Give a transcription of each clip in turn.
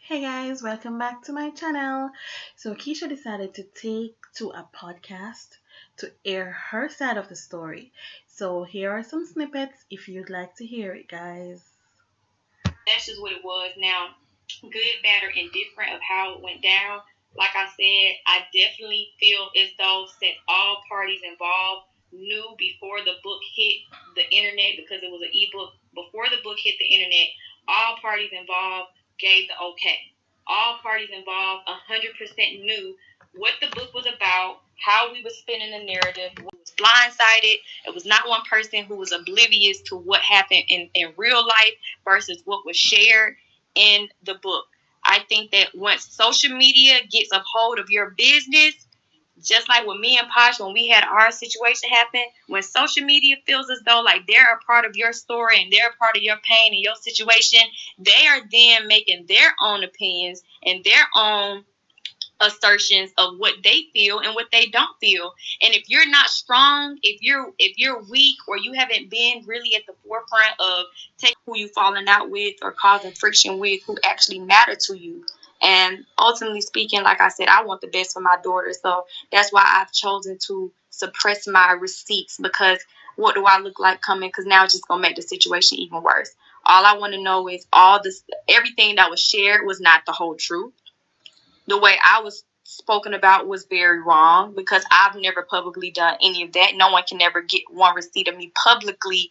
Hey guys, welcome back to my channel. So Keisha decided to take to a podcast to air her side of the story. So here are some snippets if you'd like to hear it, guys. That's just what it was. Now, good, bad, or indifferent of how it went down. Like I said, I definitely feel as though since all parties involved knew before the book hit the internet, because it was an ebook, before the book hit the internet, all parties involved gave the okay. All parties involved 100% knew what the book was about, how we were spinning the narrative, was blindsided. It was not one person who was oblivious to what happened in real life versus what was shared in the book. I think that once social media gets a hold of your business, just like with me and Posh, when we had our situation happen, when social media feels as though like they're a part of your story and they're a part of your pain and your situation, they are then making their own opinions and their own assertions of what they feel and what they don't feel. And if you're not strong, if you're weak, or you haven't been really at the forefront of taking who you falling out with or causing friction with, who actually matter to you. And ultimately speaking, like I said, I want the best for my daughter. So that's why I've chosen to suppress my receipts, because what do I look like coming? Because now it's just gonna make the situation even worse. All I want to know is everything that was shared was not the whole truth. The way I was spoken about was very wrong, because I've never publicly done any of that. No one can ever get one receipt of me publicly.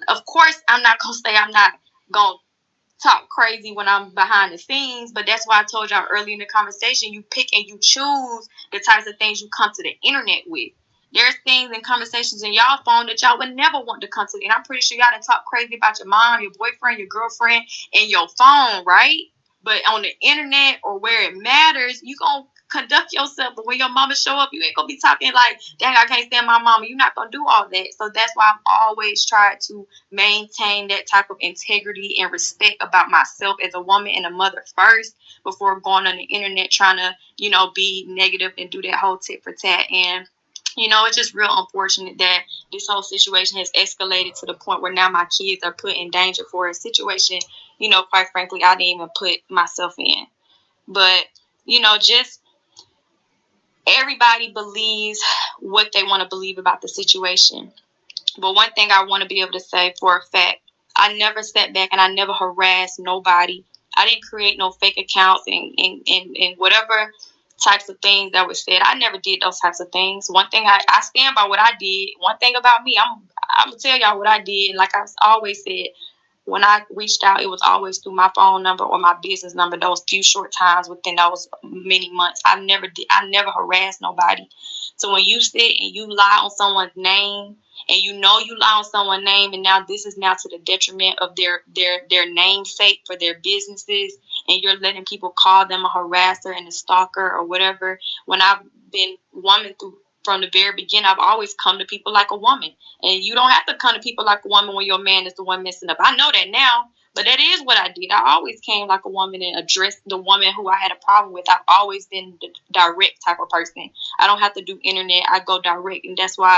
Of course, I'm not going to say I'm not going to talk crazy when I'm behind the scenes, but that's why I told y'all early in the conversation, you pick and you choose the types of things you come to the internet with. There's things and conversations in y'all phone that y'all would never want to come to. And I'm pretty sure y'all done talk crazy about your mom, your boyfriend, your girlfriend, and your phone, right? But on the internet or where it matters, you gonna conduct yourself. But when your mama show up, you ain't gonna be talking like, dang, I can't stand my mama. You're not gonna do all that. So that's why I've always tried to maintain that type of integrity and respect about myself as a woman and a mother first, before going on the internet trying to, be negative and do that whole tit for tat. And it's just real unfortunate that this whole situation has escalated to the point where now my kids are put in danger for a situation, quite frankly, I didn't even put myself in. But, just everybody believes what they want to believe about the situation. But one thing I want to be able to say for a fact, I never sat back and I never harassed nobody. I didn't create no fake accounts and whatever types of things that were said. I never did those types of things. One thing, I stand by what I did. One thing about me, I'm going to tell y'all what I did. And like I've always said, when I reached out, it was always through my phone number or my business number. Those few short times within those many months, I never harassed nobody. So when you sit and you lie on someone's name, and you lie on someone's name, and now this is now to the detriment of their namesake for their businesses, and you're letting people call them a harasser and a stalker or whatever. When I've been woman through from the very beginning, I've always come to people like a woman. And you don't have to come to people like a woman when your man is the one messing up. I know that now, but that is what I did. I always came like a woman and addressed the woman who I had a problem with. I've always been the direct type of person. I don't have to do internet. I go direct, and that's why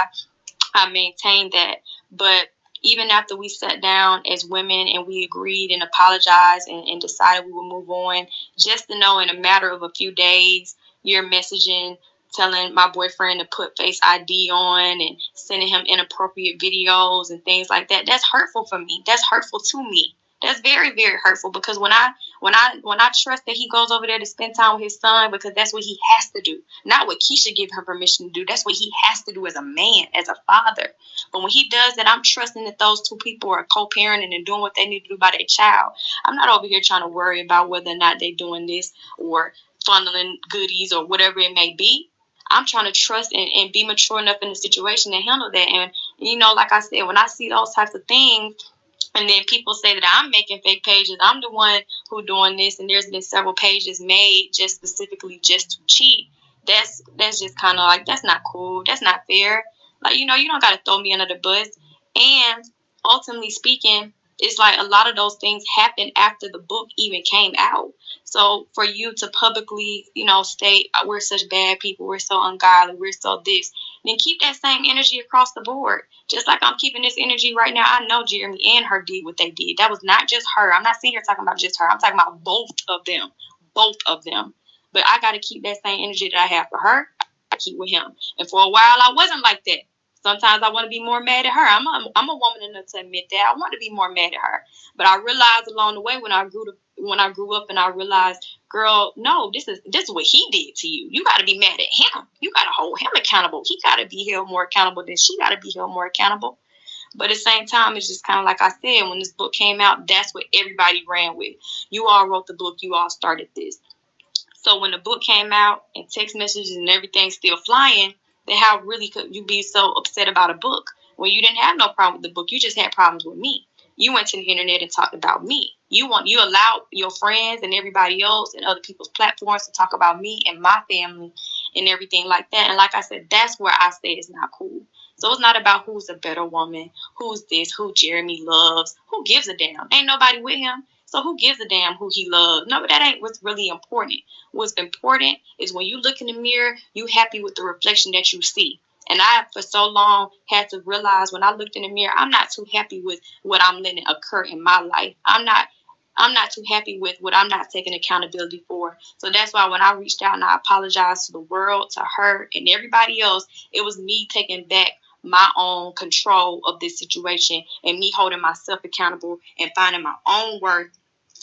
I maintain that. But even after we sat down as women and we agreed and apologized and decided we would move on, just to know in a matter of a few days, you're messaging, telling my boyfriend to put Face ID on and sending him inappropriate videos and things like that. That's hurtful for me. That's hurtful to me. That's very, very hurtful, because when I trust that he goes over there to spend time with his son, because that's what he has to do, not what Keisha gave him permission to do. That's what he has to do as a man, as a father. But when he does that, I'm trusting that those two people are co-parenting and doing what they need to do by their child. I'm not over here trying to worry about whether or not they're doing this or funneling goodies or whatever it may be. I'm trying to trust and be mature enough in the situation to handle that. And, like I said, when I see those types of things, and then people say that I'm making fake pages, I'm the one who doing this, and there's been several pages made just specifically just to cheat. That's just kind of like, that's not cool. That's not fair. Like, you don't got to throw me under the bus. And ultimately speaking, it's like a lot of those things happened after the book even came out. So for you to publicly, state we're such bad people, we're so ungodly, we're so this, then keep that same energy across the board. Just like I'm keeping this energy right now. I know Jeremy and her did what they did. That was not just her. I'm not sitting here talking about just her. I'm talking about both of them. both of them. But I got to keep that same energy that I have for her, I keep with him. And for a while, I wasn't like that. Sometimes I want to be more mad at her. I'm a woman enough to admit that. I want to be more mad at her. But I realized along the way when I grew up and I realized, girl, no, this is what he did to you. You got to be mad at him. You got to hold him accountable. He got to be held more accountable than she got to be held more accountable. But at the same time, it's just kind of like I said, when this book came out, that's what everybody ran with. You all wrote the book. You all started this. So when the book came out and text messages and everything still flying, then how really could you be so upset about a book when you didn't have no problem with the book? You just had problems with me. You went to the internet and talked about me. You allowed your friends and everybody else and other people's platforms to talk about me and my family and everything like that. And like I said, that's where I say it's not cool. So it's not about who's a better woman, who's this, who Jeremy loves, who gives a damn. Ain't nobody with him. So who gives a damn who he loves? No, but that ain't what's really important. What's important is when you look in the mirror, you happy with the reflection that you see. And I, for so long, had to realize when I looked in the mirror, I'm not too happy with what I'm letting occur in my life. I'm not too happy with what I'm not taking accountability for. So that's why when I reached out and I apologized to the world, to her, and everybody else, it was me taking back my own control of this situation and me holding myself accountable and finding my own worth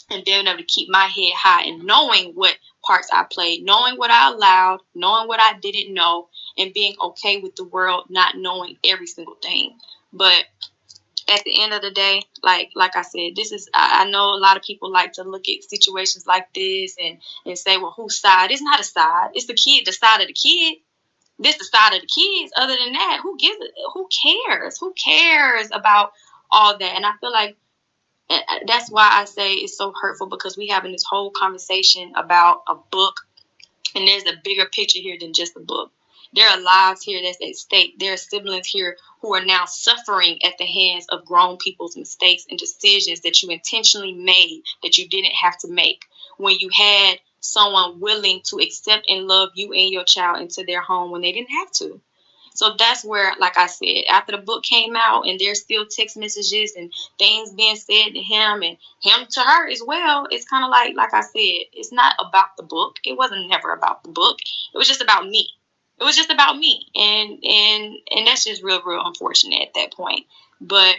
and being able to keep my head high and knowing what parts I played, knowing what I allowed, knowing what I didn't know, and being okay with the world not knowing every single thing. But at the end of the day, like I said, I know a lot of people like to look at situations like this and say, well, whose side? It's not a side. It's the side of the kid. This the side of the kids. Other than that, who cares? Who cares about all that? And I feel like that's why I say it's so hurtful, because we having this whole conversation about a book, and there's a bigger picture here than just a book. There are lives here that's at stake. There are siblings here who are now suffering at the hands of grown people's mistakes and decisions that you intentionally made that you didn't have to make when you had someone willing to accept and love you and your child into their home when they didn't have to. So that's where, like I said, after the book came out and there's still text messages and things being said to him and him to her as well, it's kind of like I said, it's not about the book. It wasn't never about the book. It was just about me. It was just about me. And that's just real unfortunate at that point. But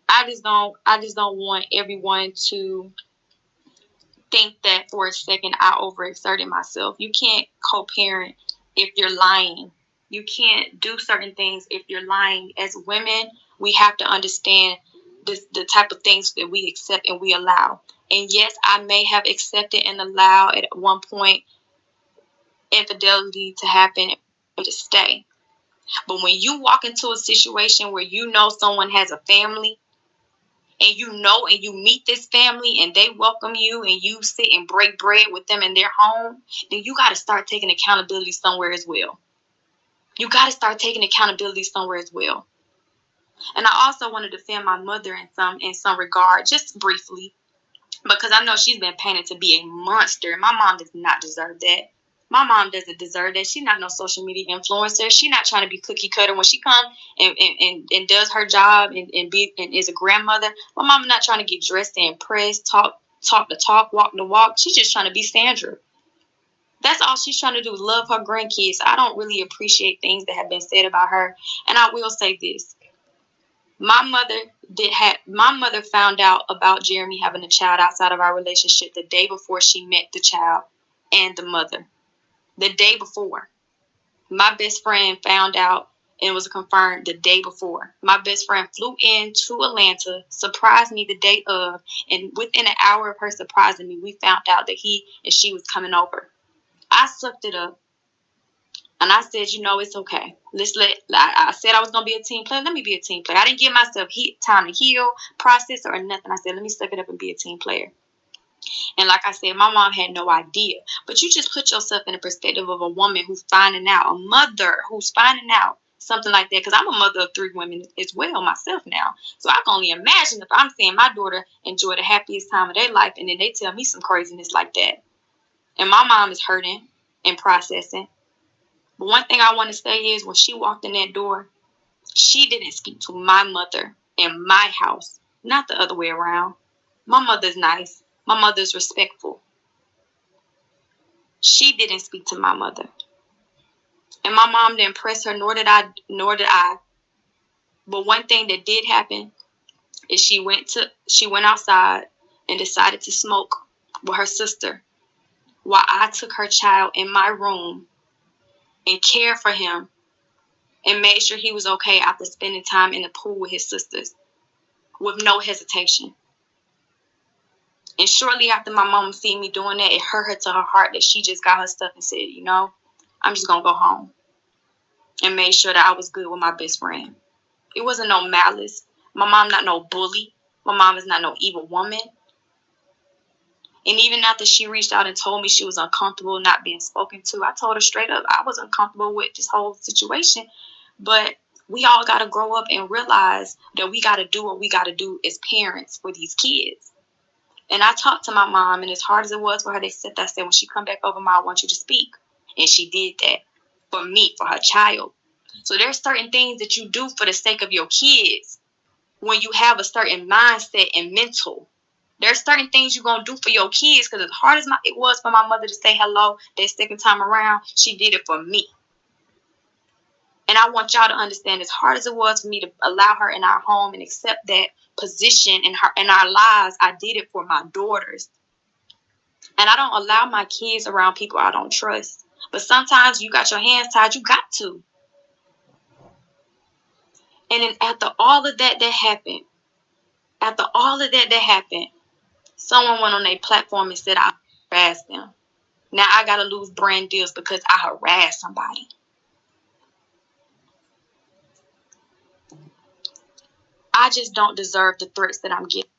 I just don't want everyone to think that for a second I overexerted myself. You can't co-parent if you're lying. You can't do certain things if you're lying. As women, we have to understand the type of things that we accept and we allow. And yes, I may have accepted and allowed at one point infidelity to happen and to stay. But when you walk into a situation where you know someone has a family, and you know and you meet this family and they welcome you and you sit and break bread with them in their home, then you got to start taking accountability somewhere as well. You got to start taking accountability somewhere as well. And I also want to defend my mother in some regard, just briefly, because I know she's been painted to be a monster. My mom does not deserve that. My mom doesn't deserve that. She's not no social media influencer. She's not trying to be cookie cutter. When she comes and does her job and is a grandmother, my mom not trying to get dressed and impress, talk the talk, walk the walk. She's just trying to be Sandra. That's all she's trying to do is love her grandkids. I don't really appreciate things that have been said about her. And I will say this. My mother found out about Jeremy having a child outside of our relationship the day before she met the child and the mother. The day before. My best friend found out and it was confirmed the day before. My best friend flew in to Atlanta, surprised me the day of, and within an hour of her surprising me, we found out that he and she was coming over. I sucked it up. And I said, it's okay. I said I was going to be a team player. Let me be a team player. I didn't give myself time to heal, process, or nothing. I said, let me suck it up and be a team player. And like I said, my mom had no idea. But you just put yourself in the perspective of a woman who's finding out, a mother who's finding out something like that. Because I'm a mother of 3 women as well myself now. So I can only imagine if I'm seeing my daughter enjoy the happiest time of their life and then they tell me some craziness like that. And my mom is hurting and processing. But one thing I want to say is when she walked in that door, she didn't speak to my mother in my house, not the other way around. My mother's nice. My mother's respectful. She didn't speak to my mother. And my mom didn't press her, nor did I. But one thing that did happen is she went outside and decided to smoke with her sister while I took her child in my room and cared for him and made sure he was okay after spending time in the pool with his sisters with no hesitation. And shortly after my mom seen me doing that, it hurt her to her heart that she just got her stuff and said, I'm just going to go home, and made sure that I was good with my best friend. It wasn't no malice. My mom not no bully. My mom is not no evil woman. And even after she reached out and told me she was uncomfortable not being spoken to, I told her straight up I was uncomfortable with this whole situation. But we all got to grow up and realize that we got to do what we got to do as parents for these kids. And I talked to my mom, and as hard as it was for her, they said, when she come back over, Ma, I want you to speak. And she did that for me, for her child. So there's certain things that you do for the sake of your kids when you have a certain mindset and mental. There's certain things you're going to do for your kids, because as hard as it was for my mother to say hello that second time around, she did it for me. And I want y'all to understand, as hard as it was for me to allow her in our home and accept that position in our lives, I did it for my daughters. And I don't allow my kids around people I don't trust. But sometimes you got your hands tied, you got to. And then after all of that happened, someone went on their platform and said I harassed them. Now I got to lose brand deals because I harassed somebody. I just don't deserve the threats that I'm getting.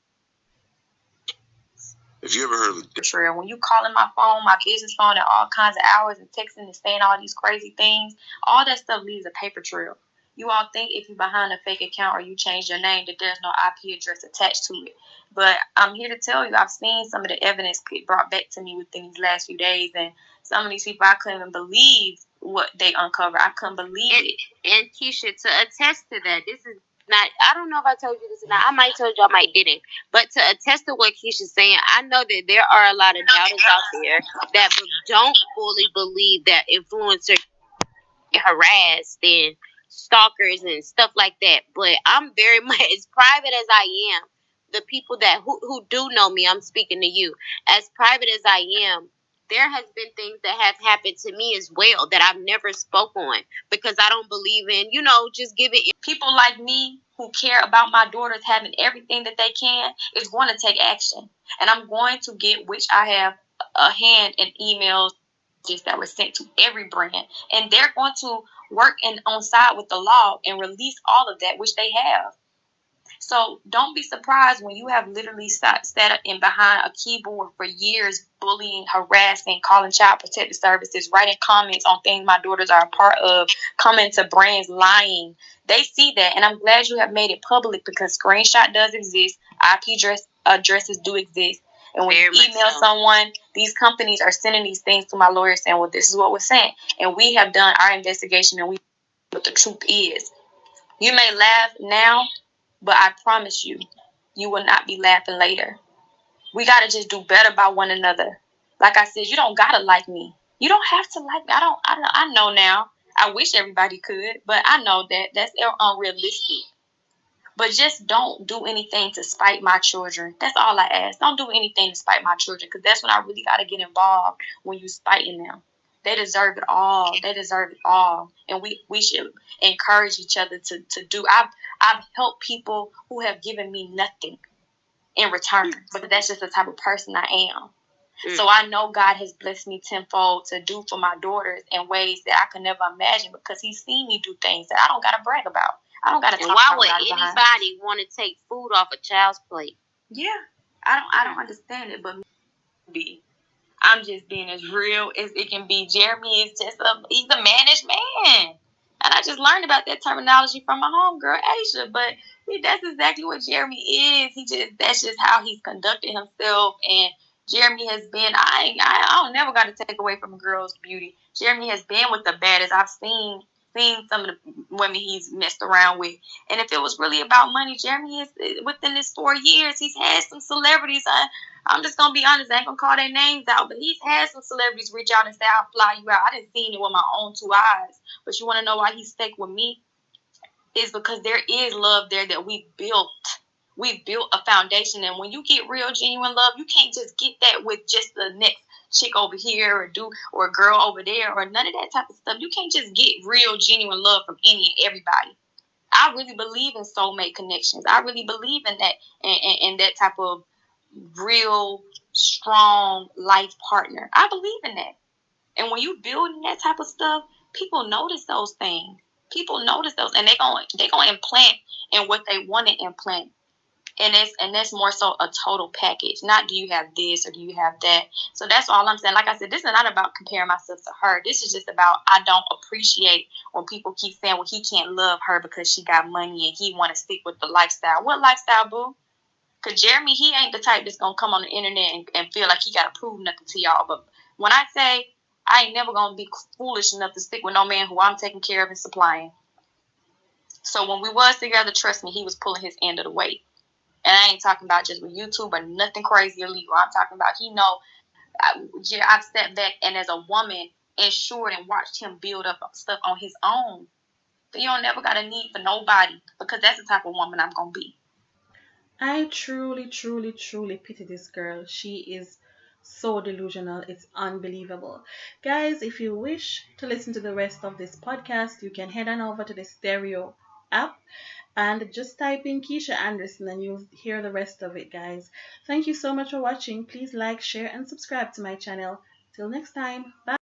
Have you ever heard of the trail? When you calling my phone, my business phone, at all kinds of hours and texting and saying all these crazy things, all that stuff leaves a paper trail. You all think if you're behind a fake account or you change your name that there's no IP address attached to it. But I'm here to tell you, I've seen some of the evidence get brought back to me within these last few days, and some of these people, I couldn't even believe what they uncovered. I couldn't believe it. And Keesha, to attest to that, this is not, I don't know if I told you this or not. I might told you, I might didn't. But to attest to what Keisha's saying, I know that there are a lot of doubters out there that don't fully believe that influencers get harassed and stalkers and stuff like that. But I'm very much, as private as I am, the people that who do know me, I'm speaking to you. As private as I am, there has been things that have happened to me as well that I've never spoke on, because I don't believe in, just giving people like me who care about my daughters having everything that they can is going to take action. And I'm going to get, which I have a hand in emails that were sent to every brand. And they're going to work on side with the law and release all of that, which they have. So don't be surprised when you have literally sat in behind a keyboard for years, bullying, harassing, calling child protective services, writing comments on things my daughters are a part of, coming to brands lying. They see that, and I'm glad you have made it public, because screenshot does exist, IP addresses do exist. And when you email someone, these companies are sending these things to my lawyer saying, well, this is what was sent. And we have done our investigation, and we know what the truth is. You may laugh now, but I promise you, you will not be laughing later. We got to just do better by one another. Like I said, you don't got to like me. You don't have to like me. I know now. I wish everybody could, but I know that that's unrealistic. But just don't do anything to spite my children. That's all I ask. Don't do anything to spite my children, because that's when I really got to get involved, when you spiting them. They deserve it all. They deserve it all. And we should encourage each other to do. I've helped people who have given me nothing in return, but that's just the type of person I am. So I know God has blessed me tenfold to do for my daughters in ways that I could never imagine, because He's seen me do things that I don't got to brag about. I don't got to talk about. Why would anybody want to take food off a child's plate? Yeah, I don't understand it, but I'm just being as real as it can be. Jeremy is he's a managed man. And I just learned about that terminology from my homegirl, Aisha. But that's exactly what Jeremy is. That's just how he's conducted himself. And Jeremy has been, I don't never got to take away from a girl's beauty. Jeremy has been with the baddest I've seen seen some of the women he's messed around with. And if it was really about money, Jeremy is within this 4 years, he's had some celebrities. I'm just gonna be honest, I ain't gonna call their names out, but he's had some celebrities reach out and say, I'll fly you out. I didn't see it with my own 2 eyes. But you wanna know why he stayed with me? Is because there is love there that we built. We built a foundation, and when you get real, genuine love, you can't just get that with just the next chick over here or a girl over there or none of that type of stuff. You can't just get real, genuine love from any and everybody. I really believe in soulmate connections. I really believe in that and that type of real, strong life partner. I believe in that. And when you building that type of stuff, people notice those things. People notice those, and they gonna implant in what they want to implant. And that's more so a total package. Not do you have this or do you have that. So that's all I'm saying. Like I said, this is not about comparing myself to her. This is just about I don't appreciate when people keep saying, well, he can't love her because she got money and he want to stick with the lifestyle. What lifestyle, boo? Because Jeremy, he ain't the type that's going to come on the internet and feel like he got to prove nothing to y'all. But when I say I ain't never going to be foolish enough to stick with no man who I'm taking care of and supplying. So when we was together, trust me, he was pulling his end of the weight. And I ain't talking about just with YouTube or nothing crazy illegal. I'm talking about he know I've stepped back and as a woman ensured and watched him build up stuff on his own. So you don't never got a need for nobody because that's the type of woman I'm going to be. I truly, truly, truly pity this girl. She is so delusional. It's unbelievable. Guys, if you wish to listen to the rest of this podcast, you can head on over to the Stereo app and just type in Keesha Anderson and you'll hear the rest of it, guys. Thank you so much for watching. Please like, share, and subscribe to my channel. Till next time. Bye.